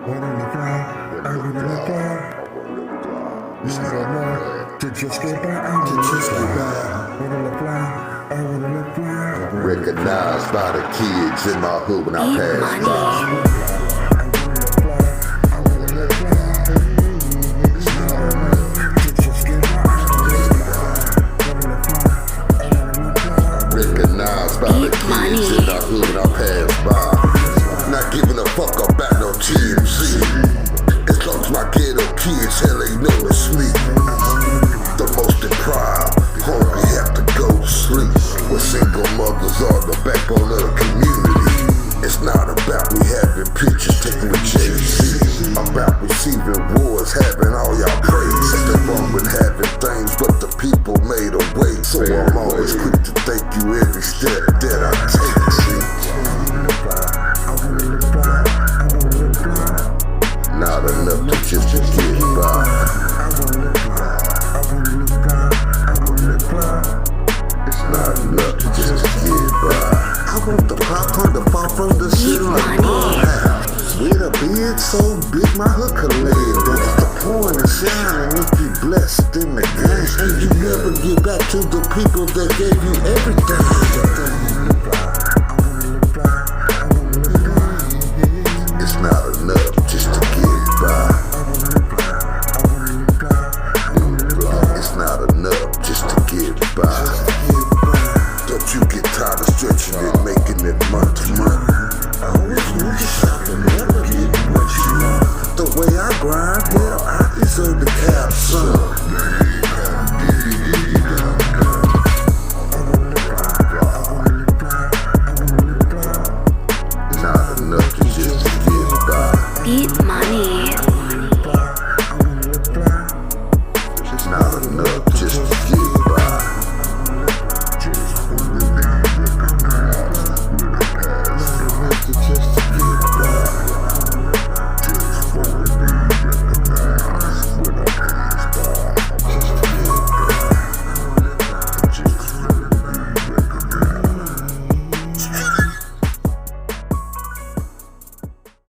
Wanna live life, I wanna live life. It's not enough to just get by, I wanna just get by. Wanna live life, I wanna live life. Recognized by the kids in my hood when I pass by. Recognized by the kids in the hood when I pass by. Not giving a fuck about no TMZ. As long as my ghetto kids, hell ain't know to sleep. The most deprived, hungry, have to go to sleep. Where single mothers are the backbone of the community. It's not about me having pictures taken with Jay-Z. About receiving awards, having all y'all praise. Nothing wrong with having things, but the people made a way. So I'm always quick to thank you every step that I take. Not enough to just to get by. It's not enough to just to get by. I want the popcorn to fall from the ceiling like my house. With a beard so big my hood could lay it. That's the point of shining if you blessed in the game. And you never give back to the people that gave you everything. It's not enough just to get by. It's not enough just to get by. Don't you get tired of stretching it, making it month to month. I always knew yourself and never get what you want. The way I grind, hell, I deserve to have some. Not enough to just get by. Beat money.